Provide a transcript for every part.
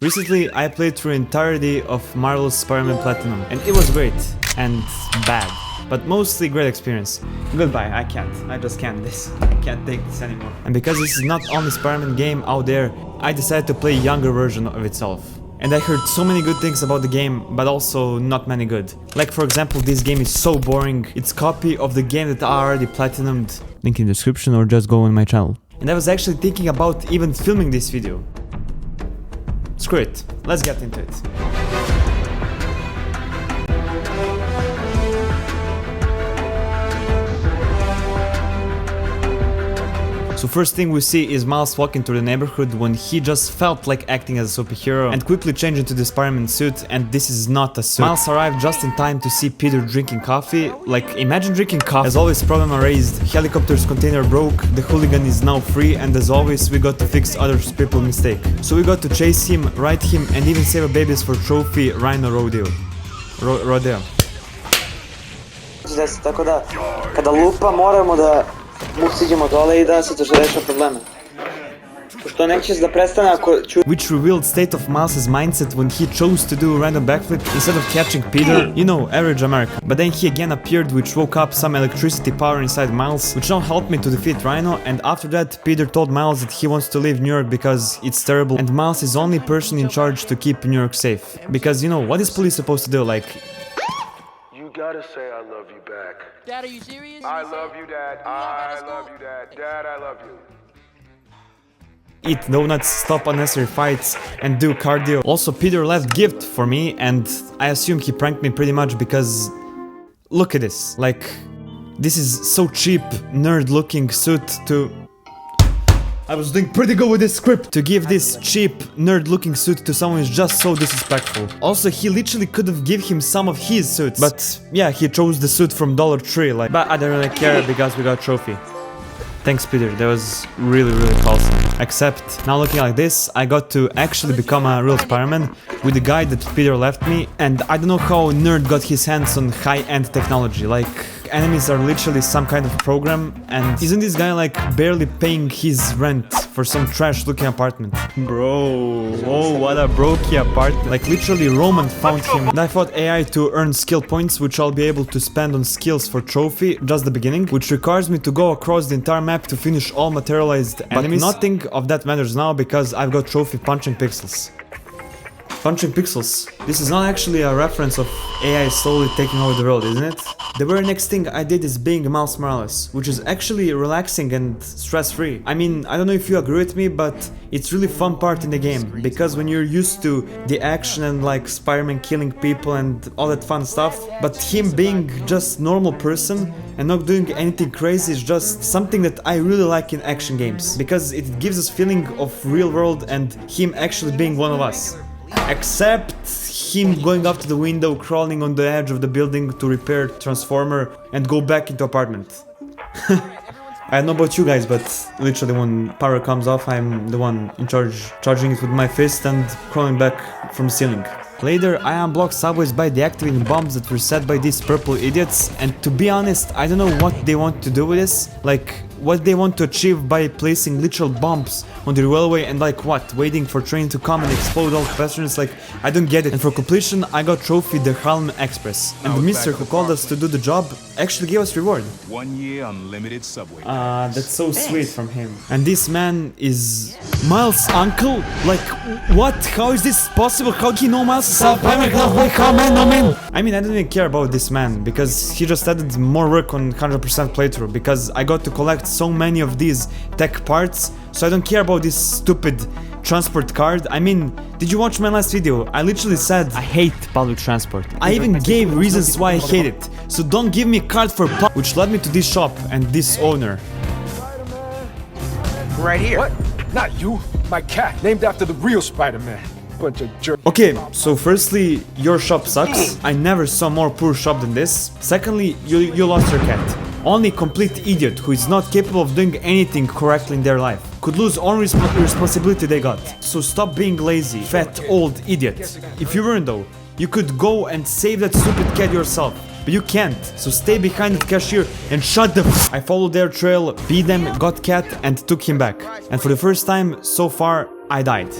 Recently, I played through the entirety of Marvel's Spider-Man Platinum, and it was great and bad, but mostly great experience. Goodbye, I can't. I just can't. I can't take this anymore. And because this is not only Spider-Man game out there, I decided to play a younger version of itself. And I heard so many good things about the game, but also not many good. Like for example, this game is so boring. It's a copy of the game that I already platinumed. Link in the description or just go on my channel. And I was actually thinking about even filming this video. Screw it, let's get into it. So first thing we see is Miles walking through the neighborhood when he just felt like acting as a superhero and quickly changed into the Spider-Man suit, and this is not a suit. Miles arrived just in time to see Peter drinking coffee. Like, imagine drinking coffee. As always, problem raised, helicopter's container broke, the hooligan is now free, and as always we got to fix other people's mistake. So we got to chase him, ride him, and even save a babies for trophy Rhino Rodeo. Rodeo. Tako da, kada lupa moramo da mu siđemo dole I da se to reša probleme. Pošto nećeš da prestane ako ću... Which revealed state of Miles' mindset when he chose to do a random backflip instead of catching Peter, you know, average American. But then he again appeared, which woke up some electricity power inside Miles, which now helped me to defeat Rhino, and after that Peter told Miles that he wants to leave New York because it's terrible, and Miles is the only person in charge to keep New York safe. Because, you know, what is police supposed to do, like... You gotta say I love you back. Dad, are you serious? I love you, Dad. I love you, Dad. Dad, I love you. Eat donuts, stop unnecessary fights, and do cardio. Also, Peter left gift for me, and I assume he pranked me pretty much because... Look at this. Like, this is so cheap, nerd-looking suit to... I was doing pretty good with this script. To give this cheap, nerd-looking suit to someone is just so disrespectful. Also, he literally could have given him some of his suits. But yeah, he chose the suit from Dollar Tree, like... But I don't really care because we got a trophy. Thanks, Peter, that was really awesome. Except, now looking like this, I got to actually become a real Spider-Man with the guy that Peter left me, and I don't know how Nerd got his hands on high-end technology, like... Enemies are literally some kind of program, and isn't this guy like barely paying his rent for some trash-looking apartment? Bro, oh, what a brokey apartment. Like literally Roman found him, and I fought AI to earn skill points, which I'll be able to spend on skills for trophy, just the beginning, which requires me to go across the entire map to finish all materialized enemies. But nothing of that matters now because I've got trophy punching pixels. Punching pixels. This is not actually a reference of AI slowly taking over the world, isn't it? The very next thing I did is being Miles Morales, which is actually relaxing and stress-free. I mean, I don't know if you agree with me, but it's really fun part in the game, because when you're used to the action and like Spider-Man killing people and all that fun stuff, but him being just normal person and not doing anything crazy is just something that I really like in action games, because it gives us feeling of real world and him actually being one of us. Except him going up to the window, crawling on the edge of the building to repair transformer and go back into apartment. I don't know about you guys, but literally when power comes off, I'm the one in charge, charging it with my fist and crawling back from the ceiling. Later, I unblocked subways by deactivating bombs that were set by these purple idiots, and to be honest, I don't know what they want to do with this, like what they want to achieve by placing literal bombs on the railway and like what, waiting for train to come and explode all passengers, like I don't get it. And for completion, I got trophy the Holland Express, and the mister who called us to do the job actually gave us reward. 1 year unlimited subway. That's so sweet from him. And this man is Miles' uncle? Like, what? How is this possible? How do you know Miles' self? I mean, I don't even care about this man, because he just added more work on 100% playthrough, because I got to collect so many of these tech parts, so I don't care about this stupid transport card. I mean, did you watch my last video? I literally said I hate public transport. I even gave reasons why I hate it, so don't give me a card for which led me to this shop and this owner. Right here. What? Not you. My cat, named after the real Spider-Man. Bunch of jerk. Okay, so firstly, your shop sucks. I never saw more poor shop than this. Secondly, you lost your cat. Only complete idiot who is not capable of doing anything correctly in their life could lose all responsibility they got. So stop being lazy, fat, old idiot. If you weren't though, you could go and save that stupid cat yourself. But you can't, so stay behind the cashier and shut the f. I followed their trail, beat them, got cat and took him back. And for the first time so far, I died.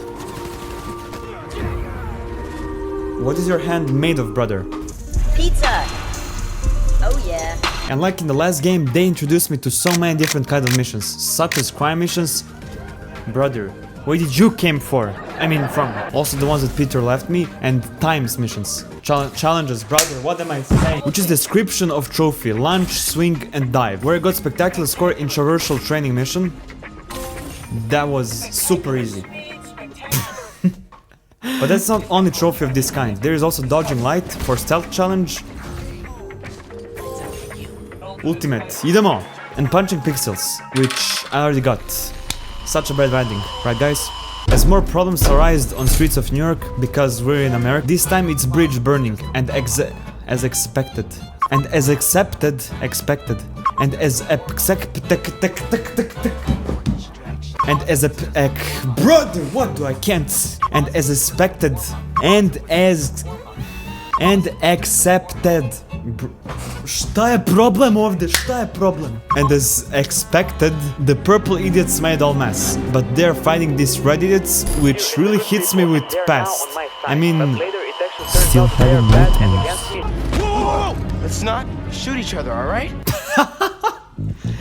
What is your hand made of, brother? Pizza! Oh yeah. And like in the last game, they introduced me to so many different kind of missions, such as crime missions. Brother, where did you came for? I mean from. Also the ones that Peter left me, and times missions. Challenges, brother, what am I saying? Which is description of trophy, launch, swing and dive. Where I got spectacular score in traversal training mission. That was super easy. But that's not only trophy of this kind. There is also dodging light for stealth challenge. Ultimate, idemo! And punching pixels, which I already got. Such a bad ending, right guys? As more problems arise on streets of New York because we're in America, this time it's bridge burning and as expected. And as expected. And as and as a brother, what do I can't? And as expected. And accepted. Šta je problem ovdje? Šta je problem? And as expected, the purple idiots made all mess. But they're fighting these red idiots, which really hits me with past. I mean, still having nightmares. Whoa! Let's not shoot each other, alright?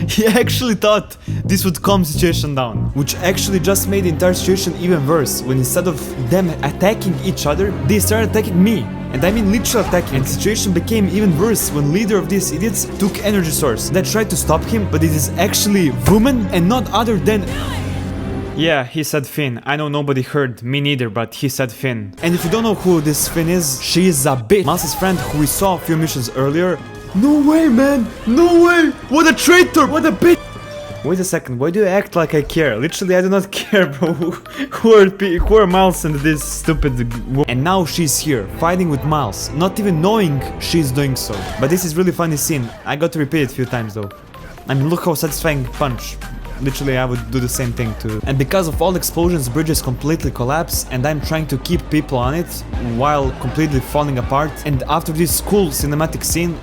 He actually thought this would calm the situation down, which actually just made the entire situation even worse, when instead of them attacking each other, they started attacking me. And I mean literal attacking, and the situation became even worse when leader of these idiots took energy source. They tried to stop him, but it is actually woman and not other than... Yeah, he said Finn. I know nobody heard, me neither, but he said Finn. And if you don't know who this Finn is, she is a bitch. Miles' friend who we saw a few missions earlier. No way, man! No way! What a traitor! What a bitch! Wait a second, why do you act like I care? Literally, I do not care, bro. Who are Miles and this stupid and now she's here, fighting with Miles, not even knowing she's doing so. But this is really funny scene. I got to repeat it a few times though. I mean, look how satisfying punch. Literally, I would do the same thing too. And because of all explosions, bridges completely collapse, and I'm trying to keep people on it while completely falling apart. And after this cool cinematic scene,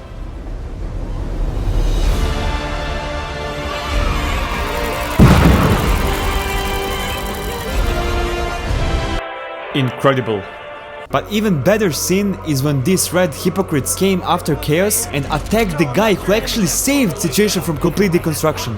incredible. But even better scene is when these red hypocrites came after Chaos and attacked the guy who actually saved the situation from complete deconstruction.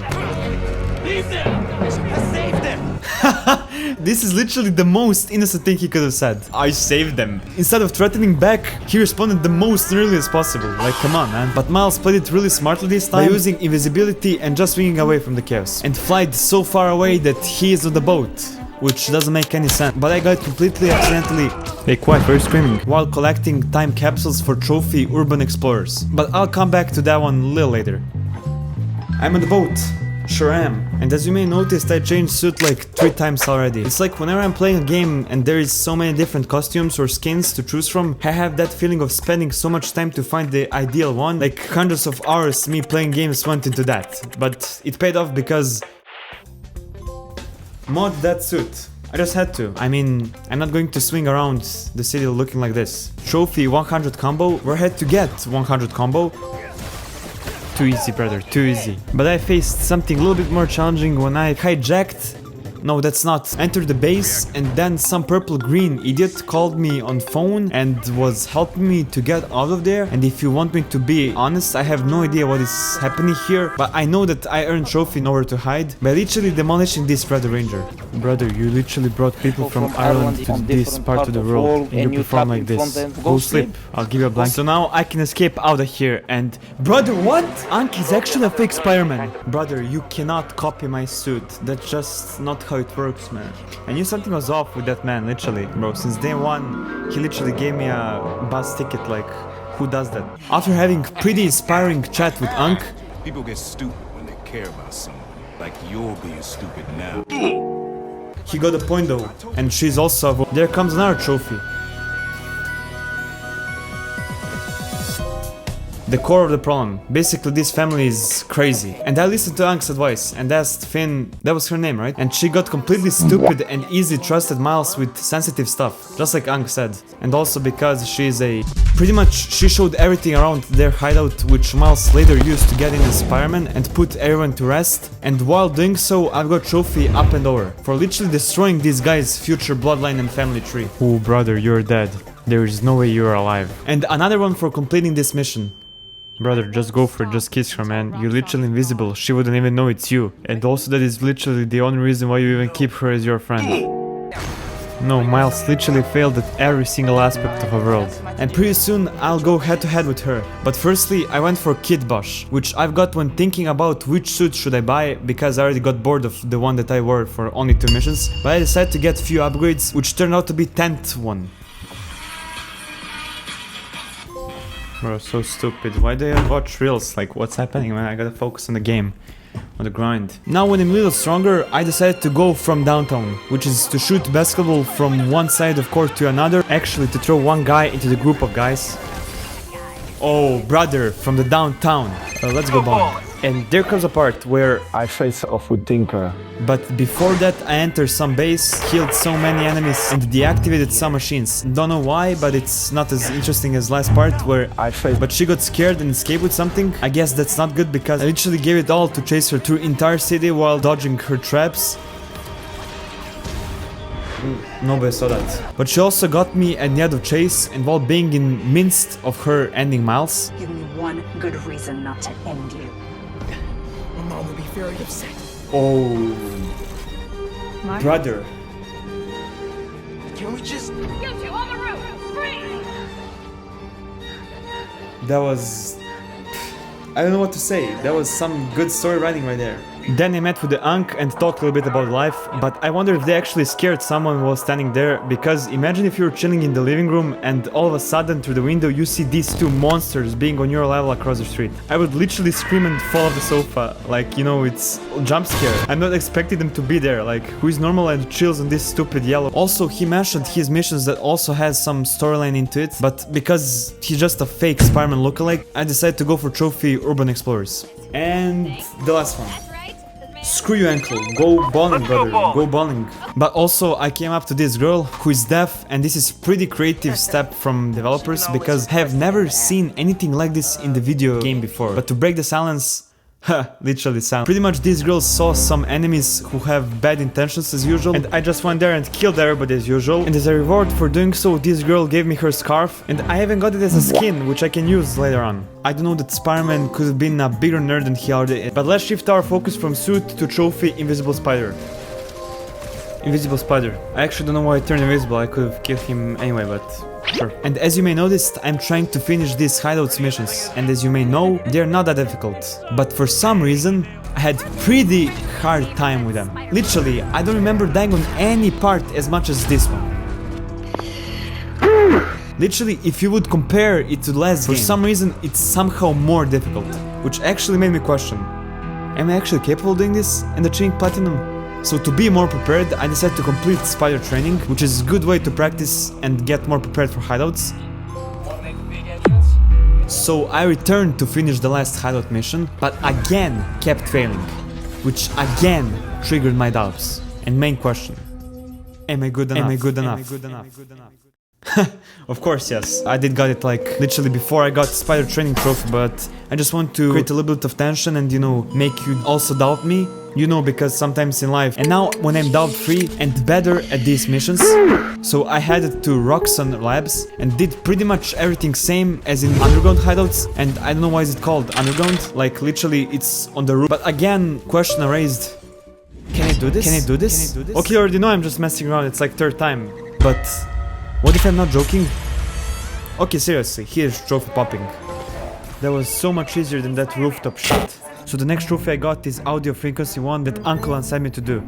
This is literally the most innocent thing he could have said. I saved them. Instead of threatening back, he responded the most nearly as possible. Like, come on, man. But Miles played it really smartly this time by using invisibility and just swinging away from the Chaos. And flied so far away that he is on the boat. Which doesn't make any sense, but I got completely accidentally. Hey, quiet, why are you screaming? While collecting time capsules for trophy urban explorers. But I'll come back to that one a little later. I'm on the boat. Sure am. And as you may notice, I changed suit like 3 times already. It's like whenever I'm playing a game and there is so many different costumes or skins to choose from, I have that feeling of spending so much time to find the ideal one. Like hundreds of hours me playing games went into that. But it paid off because mod that suit. I just had to. I mean, I'm not going to swing around the city looking like this. Trophy 100 combo, where I had to get 100 combo. Too easy, brother, too easy. But I faced something a little bit more challenging when I hijacked... No, that's not. Entered the base, and then some purple-green idiot called me on phone and was helping me to get out of there. And if you want me to be honest, I have no idea what is happening here, but I know that I earned trophy nowhere to hide by literally demolishing this Red Ranger. Brother, you literally brought people from Ireland to this part of the world, and you perform like this. Go sleep, I'll give you a blanket. So now I can escape out of here and... Brother, what? Anki is actually a fake Spiderman. Brother, you cannot copy my suit. That's just not how it works, man. I knew something was off with that man, literally. Bro, since day one, he literally gave me a bus ticket, like, who does that? After having pretty inspiring chat with Ankh, People get stupid when they care about someone. Like you're being stupid now. he got a point though, and she's also... There comes another trophy. The core of the problem. Basically, this family is crazy. And I listened to Ankh's advice and asked Finn, that was her name, right? And she got completely stupid and easy trusted Miles with sensitive stuff, just like Ankh said. And also because she's a... Pretty much, she showed everything around their hideout, which Miles later used to get into Spiderman and put everyone to rest. And while doing so, I've got trophy up and over for literally destroying this guy's future bloodline and family tree. Oh, brother, you're dead. There is no way you are alive. And another one for completing this mission. Brother, just go for it, just kiss her, man. You're literally invisible, she wouldn't even know it's you. And also that is literally the only reason why you even keep her as your friend. No, Miles literally failed at every single aspect of a world. And pretty soon I'll go head to head with her. But firstly, I went for Kid Bosch, which I've got when thinking about which suit should I buy, because I already got bored of the one that I wore for only 2 missions. But I decided to get few upgrades, which turned out to be 10th one. Bro, so stupid. Why do I watch reels? Like, what's happening, man? I gotta focus on the game. On the grind. Now when I'm a little stronger, I decided to go from downtown, which is to shoot basketball from one side of court to another, actually to throw one guy into the group of guys. Oh, brother, from the downtown. Let's go bomb. And there comes a part where I face off with Tinker. but before that I entered some base, killed so many enemies and deactivated some machines. Don't know why, but it's not as interesting as last part where but she got scared and escaped with something. I guess that's not good because I literally gave it all to chase her through entire city while dodging her traps. Nobody saw that. But she also got me at the end of chase, and while being in midst of her ending Miles. Give me one good reason not to end you. My mom would be very upset. Oh, brother. Can we just... You two on the roof! Free! That was... I don't know what to say. That was some good story writing right there. Then I met with the Ankh and talked a little bit about life, but I wonder if they actually scared someone while standing there, because imagine if you're chilling in the living room and all of a sudden through the window you see these two monsters being on your level across the street. I would literally scream and fall off the sofa, like, you know, it's a jump scare. I'm not expecting them to be there, like, who is normal and chills on this stupid yellow. Also, he mentioned his missions that also has some storyline into it, but because he's just a fake Spiderman lookalike, I decided to go for trophy Urban Explorers. And the last one. Screw you, uncle. Go bowling, brother. Go bowling. But also, I came up to this girl who is deaf, and this is pretty creative step from developers because I have never seen anything like this in the video game before. But to break the silence, literally silence. Pretty much these girls saw some enemies who have bad intentions as usual, and I just went there and killed everybody as usual. And as a reward for doing so, this girl gave me her scarf, and I even got it as a skin, which I can use later on. I don't know that Spiderman could have been a bigger nerd than he already is. But let's shift our focus from suit to trophy Invisible Spider. Invisible Spider. I actually don't know why I turned invisible. I could have killed him anyway, but sure. And as you may notice, I'm trying to finish these hideouts missions, and as you may know, they're not that difficult. But for some reason, I had pretty hard time with them. Literally, I don't remember dying on any part as much as this one. Literally, if you would compare it to the last game, for some reason it's somehow more difficult, which actually made me question, am I actually capable of doing this and achieving platinum? So to be more prepared, I decided to complete spider training, which is a good way to practice and get more prepared for hideouts. So I returned to finish the last hideout mission, but again kept failing, which again triggered my doubts. And main question, am I good enough? Am I good enough? Am I good enough? Of course, yes. I did got it like literally before I got Spider Training Trophy, but I just want to create a little bit of tension and, you know, make you also doubt me. You know, because sometimes in life. And now when I'm doubt-free and better at these missions, so I headed to Roxanne Labs and did pretty much everything same as in underground hideouts. And I don't know why is it called underground, like literally it's on the roof. But again, question raised. Can I do this? Can I do this? Can I do this? Okay, you already know I'm just messing around, it's like third time. But what if I'm not joking? Okay, seriously, here's trophy popping. That was so much easier than that rooftop shit. So the next trophy I got is audio frequency 1 that Uncle assigned me to do.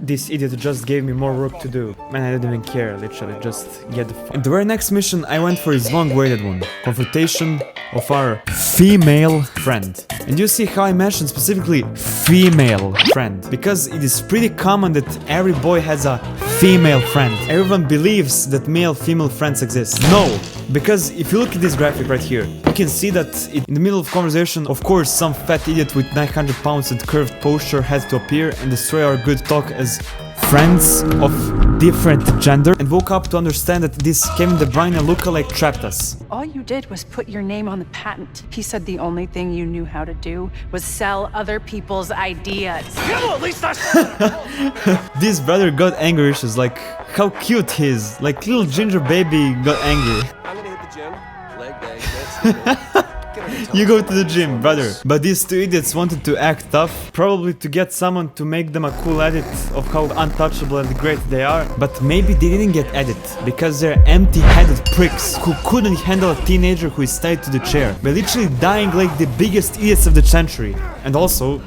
This idiot just gave me more work to do. Man, I didn't even care, literally, just get the fuck. And the very next mission I went for is long-awaited one. Confrontation of our female friend. And you see how I mentioned specifically female friend. Because it is pretty common that every boy has a female friend. Everyone believes that male-female friends exist. No! Because if you look at this graphic right here, you can see that in the middle of conversation, of course, some fat idiot with 900 pounds and curved posture has to appear and destroy our good talk as friends of different gender and woke up to understand that this Kevin De Bruyne lookalike trapped us. All you did was put your name on the patent. He said the only thing you knew how to do was sell other people's ideas. This brother got angry issues, like how cute he is, like little ginger baby got angry. I'm gonna hit the gym. Leg day. That's You go to the gym, brother. But these two idiots wanted to act tough, probably to get someone to make them a cool edit of how untouchable and great they are. But maybe they didn't get edit, because they're empty-headed pricks who couldn't handle a teenager who is tied to the chair, by literally dying like the biggest idiots of the century. And also,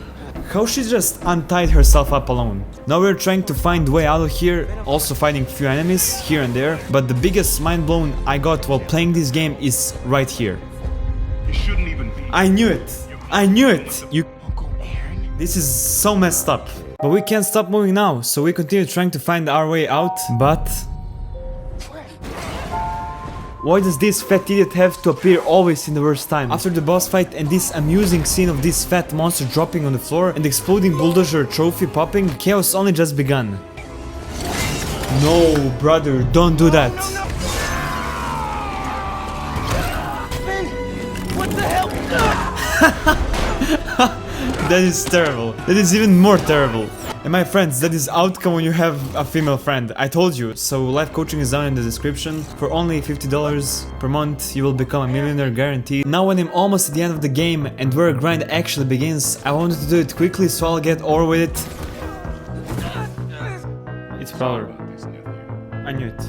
how she just untied herself up alone. Now we're trying to find a way out of here, also fighting few enemies here and there, but the biggest mind blown I got while playing this game is right here. Shouldn't even be. I knew it! I knew it! This is so messed up. But we can't stop moving now, so we continue trying to find our way out, but... why does this fat idiot have to appear always in the worst time? After the boss fight and this amusing scene of this fat monster dropping on the floor and exploding bulldozer trophy popping, chaos only just begun. No, brother, don't do that. That is terrible. That is even more terrible. And my friends, that is outcome when you have a female friend. I told you. So life coaching is down in the description. For only $50 per month, you will become a millionaire guaranteed. Now when I'm almost at the end of the game and where a grind actually begins, I wanted to do it quickly so I'll get over with it. It's power. I knew it.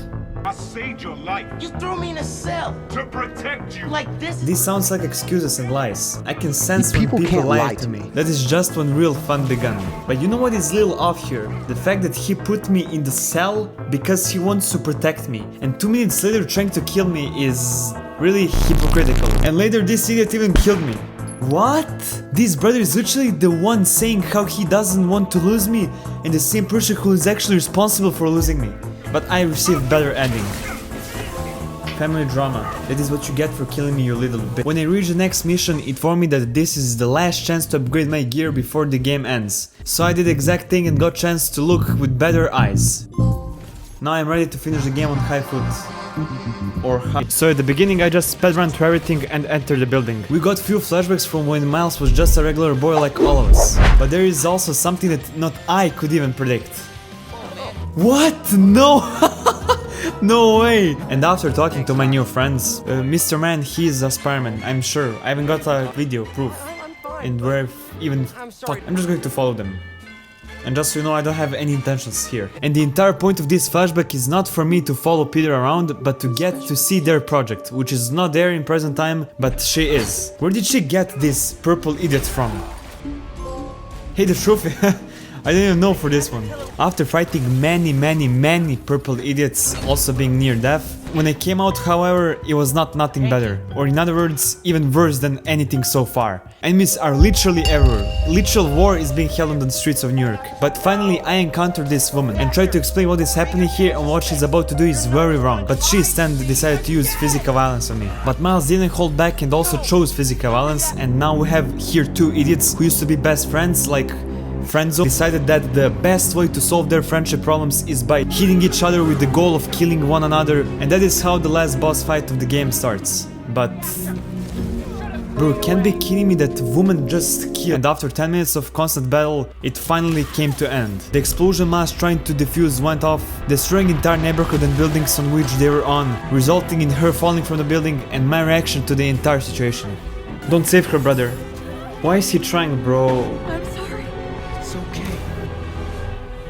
I saved your life You threw me in a cell. to protect you. Like this. This sounds like excuses and lies. I can sense when People people can't lie lie to to me. That is just when real fun began. But you know what is little off here? The fact that he put me in the cell because he wants to protect me. And 2 minutes later trying to kill me is really hypocritical. And later this idiot even killed me. What? This brother is literally the one saying how he doesn't want to lose me and the same person who is actually responsible for losing me. But I received better ending. Family drama. That is what you get for killing me, you little bitch. When I reached the next mission, it informed me that this is the last chance to upgrade my gear before the game ends. So I did the exact thing and got chance to look with better eyes. Now I'm ready to finish the game on high foot. Or high. So at the beginning I just speedran through everything and entered the building. We got few flashbacks from when Miles was just a regular boy like all of us. But there is also something that not I could even predict. What? No! No way! And after talking to my new friends, Mr. Man, he is a Spiderman, I'm sure. I haven't got a video proof. And where even I'm just going to follow them. And just so you know, I don't have any intentions here. And the entire point of this flashback is not for me to follow Peter around, but to get to see their project, which is not there in present time, but she is. Where did she get this purple idiot from? Hey, the trophy! I didn't even know for this one. After fighting many purple idiots, also being near death, when I came out, however, it was nothing better. Or in other words, even worse than anything so far. Enemies are literally everywhere. Literal war is being held on the streets of New York. But finally I encountered this woman and tried to explain what is happening here and what she's about to do is very wrong. But she instead decided to use physical violence on me. But Miles didn't hold back and also chose physical violence, and now we have here two idiots who used to be best friends, like Friendzone, decided that the best way to solve their friendship problems is by hitting each other with the goal of killing one another, and that is how the last boss fight of the game starts. But... bro, you can't be kidding me that woman just killed. And after 10 minutes of constant battle, it finally came to end. The explosion Miles trying to defuse went off, destroying entire neighborhood and buildings on which they were on, resulting in her falling from the building and my reaction to the entire situation. Don't save her, brother. Why is he trying, bro? I'm sorry. It's okay.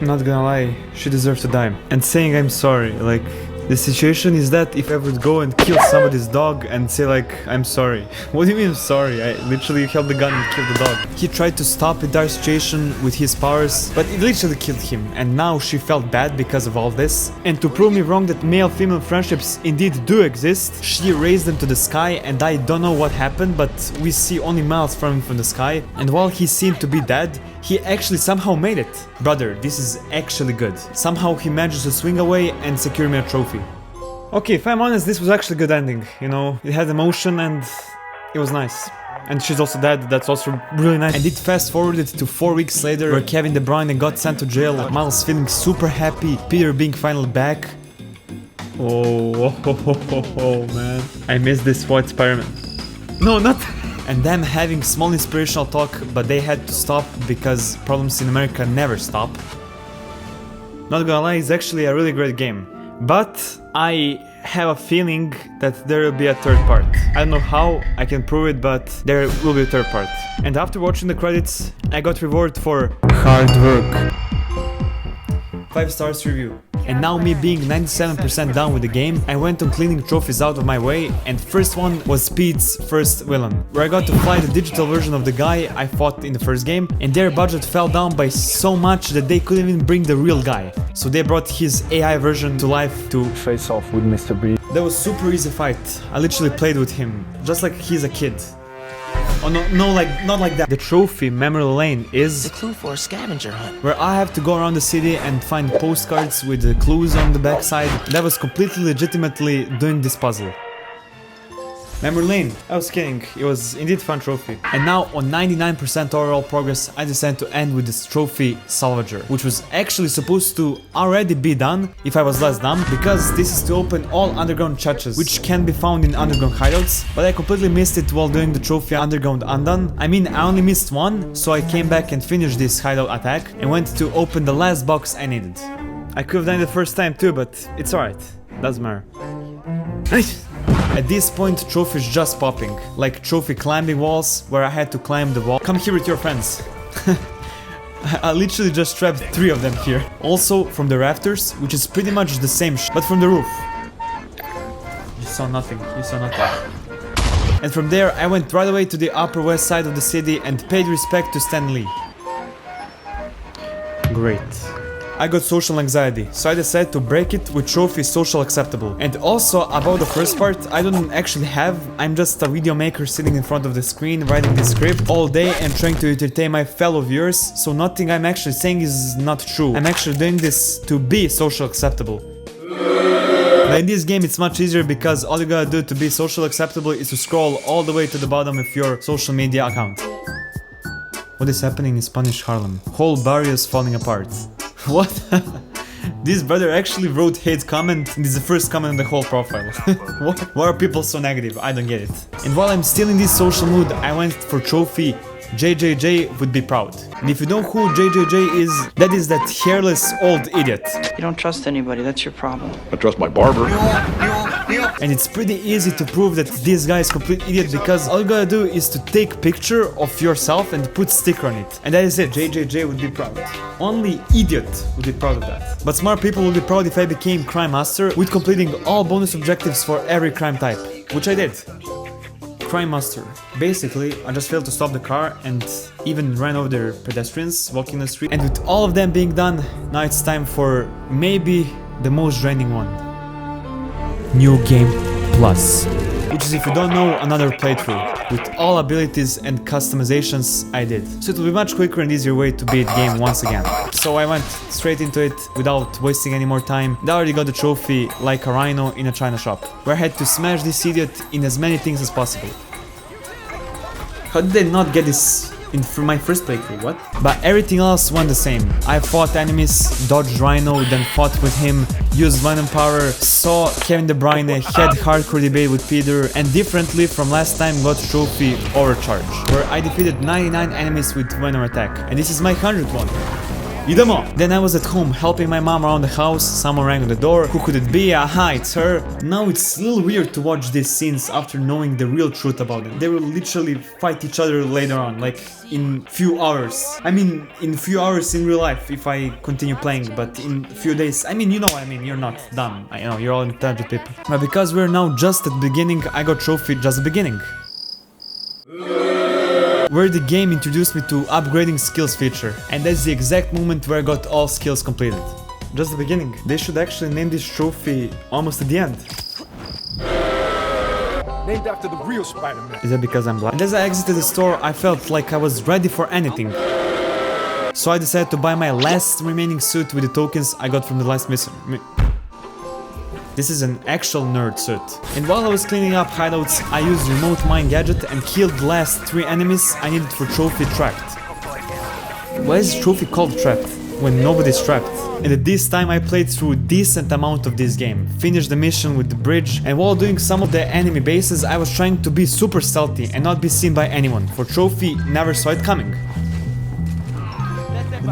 I'm not gonna lie, she deserves to die. And saying I'm sorry, like, the situation is that if I would go and kill somebody's dog and say like, I'm sorry. What do you mean I'm sorry? I literally held the gun and killed the dog. He tried to stop the entire situation with his powers, but it literally killed him. And now she felt bad because of all this. And to prove me wrong that male-female friendships indeed do exist, she raised them to the sky, and I don't know what happened, but we see only Miles falling from the sky. And while he seemed to be dead, he actually somehow made it. Brother, this is actually good. Somehow he managed to swing away and secure me a trophy. Okay, if I'm honest, this was actually a good ending, you know, it had emotion and it was nice. And she's also dead, that's also really nice. And it fast forwarded to 4 weeks later, where Kevin De Bruyne got sent to jail, Miles feeling super happy, Peter being finally back. Oh, man. I miss this white Spiderman. No, not... And them having small inspirational talk, but they had to stop because problems in America never stop. Not gonna lie, it's actually a really great game. But I have a feeling that there will be a third part. I don't know how, I can prove it, but there will be a third part. And after watching the credits, I got reward for hard work. 5 stars review. And now me being 97% done with the game, I went on cleaning trophies out of my way, and first one was Pete's first villain, where I got to fly the digital version of the guy I fought in the first game, and their budget fell down by so much that they couldn't even bring the real guy. So they brought his AI version to life to Face off with Mr. B. That was super easy fight. I literally played with him, just like he's a kid. Oh no, like, not like that. The trophy Memory Lane is The clue for a scavenger hunt. where I have to go around the city and find postcards with the clues on the backside. That was completely legitimately doing this puzzle. Memory Lane, I was kidding, it was indeed fun trophy. And now on 99% overall progress, I decided to end with this trophy Salvager, which was actually supposed to already be done if I was less dumb, because this is to open all underground churches, which can be found in underground hideouts, but I completely missed it while doing the trophy Underground Undone. I mean, I only missed one, so I came back and finished this hideout attack and went to open the last box I needed. I could have done it the first time too, but it's alright, doesn't matter. At this point, trophy is just popping, like trophy climbing walls, where I had to climb the wall. Come here with your friends. I literally just trapped 3 of them here. Also from the rafters, which is pretty much the same but from the roof. You saw nothing, you saw nothing. And from there, I went right away to the upper west side of the city and paid respect to Stan Lee. Great. I got social anxiety, so I decided to break it with trophy social acceptable. And also about the first part, I don't actually have, I'm just a video maker sitting in front of the screen writing this script all day and trying to entertain my fellow viewers, so nothing I'm actually saying is not true. I'm actually doing this to be social acceptable. But in this game it's much easier because all you gotta do to be social acceptable is to scroll all the way to the bottom of your social media account. What is happening in Spanish Harlem? Whole barrio is falling apart. What? This brother actually wrote hate comment and this is the first comment on the whole profile. What? Why are people so negative? I don't get it. And while I'm still in this social mood, I went for trophy JJJ would be proud. And if you know who JJJ is, that is that hairless old idiot. You don't trust anybody, that's your problem. I trust my barber. And it's pretty easy to prove that this guy is complete idiot because all you gotta do is to take picture of yourself and put sticker on it. And that is it, JJJ would be proud. Only idiot would be proud of that. But smart people would be proud if I became crime master with completing all bonus objectives for every crime type, which I did. Crime master. Basically, I just failed to stop the car and even ran over the pedestrians walking the street. And with all of them being done, now it's time for maybe the most draining one. New Game Plus. Which is, if you don't know, another playthrough with all abilities and customizations I did. So it will be much quicker and easier way to beat the game once again. So I went straight into it without wasting any more time. I already got the trophy like a rhino in a China shop, where I had to smash this idiot in as many things as possible. How did I not get this in my first playthrough, what? But everything else went the same. I fought enemies, dodged Rhino, then fought with him, used Venom power, saw Kevin De Bruyne, had hardcore debate with Peter, and differently from last time got trophy Overcharge, where I defeated 99 enemies with Venom attack, and this is my 100th one. Idemo! Then I was at home helping my mom around the house, someone rang on the door, who could it be? Aha, it's her! Now it's a little weird to watch these scenes after knowing the real truth about them. They will literally fight each other later on, like in few hours. I mean, in few hours in real life if I continue playing, but in few days, I mean, you know what I mean, you're not dumb, I know, you're all intelligent people. But because we're now just at the beginning, I got trophy just the beginning. Where the game introduced me to upgrading skills feature, and that's the exact moment where I got all skills completed. Just the beginning. They should actually name this trophy almost at the end. Named after the real Spider-Man. Is that because I'm black? And as I exited the store, I felt like I was ready for anything. So I decided to buy my last remaining suit with the tokens I got from the last mission. This is an actual nerd suit. And while I was cleaning up hideouts, I used remote mine gadget and killed the last 3 enemies I needed for trophy trapped. Why is trophy called trapped when nobody's trapped? And at this time I played through a decent amount of this game, finished the mission with the bridge, and while doing some of the enemy bases I was trying to be super stealthy and not be seen by anyone, for trophy never saw it coming.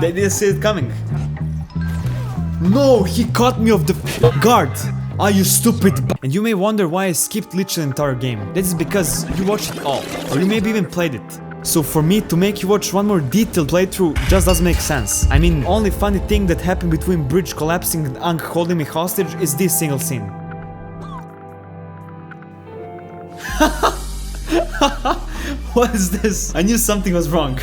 They didn't see it coming. No, he caught me off the guard. Are you stupid? And you may wonder why I skipped literally the entire game. That is because you watched it all, or you maybe even played it. So for me to make you watch one more detailed playthrough just doesn't make sense. I mean, only funny thing that happened between bridge collapsing and Ang holding me hostage is this single scene. What is this? I knew something was wrong.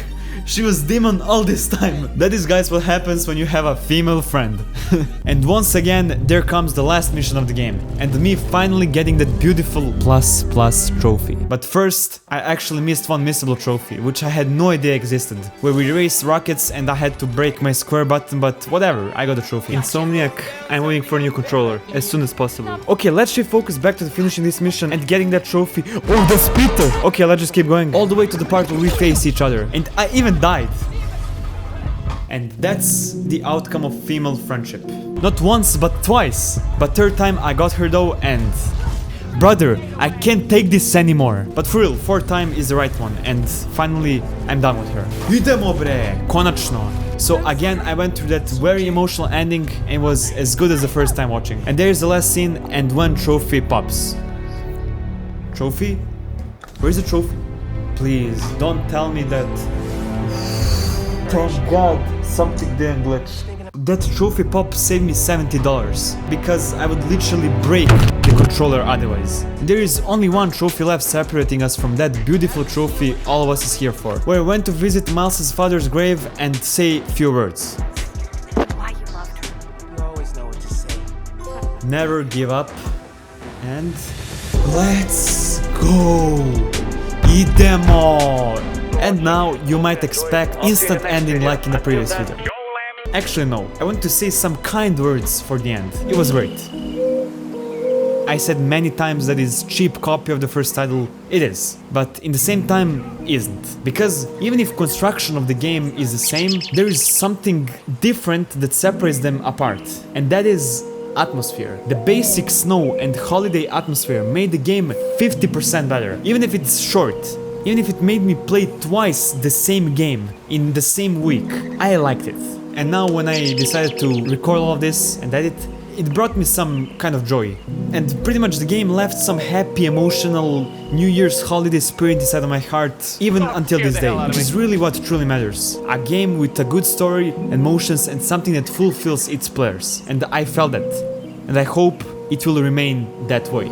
She was demon all this time. That is, guys, what happens when you have a female friend. And once again, there comes the last mission of the game, and me finally getting that beautiful plus trophy. But first, I actually missed one missable trophy, which I had no idea existed, where we raced rockets and I had to break my square button, but whatever, I got the trophy. Insomniac, I'm waiting for a new controller, as soon as possible. Okay, let's refocus back to finishing this mission and getting that trophy. Oh, that's Peter! Okay, let's just keep going all the way to the part where we face each other, and I even died. And that's the outcome of female friendship. Not once, but twice. But third time I got her though, and... brother, I can't take this anymore. But for real, fourth time is the right one, and finally I'm done with her. Idemo bre, konačno. So again, I went through that very emotional ending and it was as good as the first time watching. And there's the last scene, and one trophy pops. Trophy? Where's the trophy? Please, don't tell me that... Thank God, something didn't glitch. That trophy pop saved me $70, because I would literally break the controller otherwise. There is only one trophy left separating us from that beautiful trophy all of us is here for, where I went to visit Miles's father's grave and say few words. Why you loved her? You always know what to say. Never give up, and let's go! Idemo! And now you might expect instant ending like in the previous video. Actually no, I want to say some kind words for the end. It was great. I said many times that it's cheap copy of the first title. It is, but in the same time isn't. Because even if construction of the game is the same, there is something different that separates them apart. And that is atmosphere. The basic snow and holiday atmosphere made the game 50% better, even if it's short. Even if it made me play twice the same game in the same week, I liked it. And now when I decided to record all of this and edit, it brought me some kind of joy. And pretty much the game left some happy, emotional New Year's holiday spirit inside of my heart, even until this day, which is really what truly matters. A game with a good story, emotions, and something that fulfills its players. And I felt that. And I hope it will remain that way.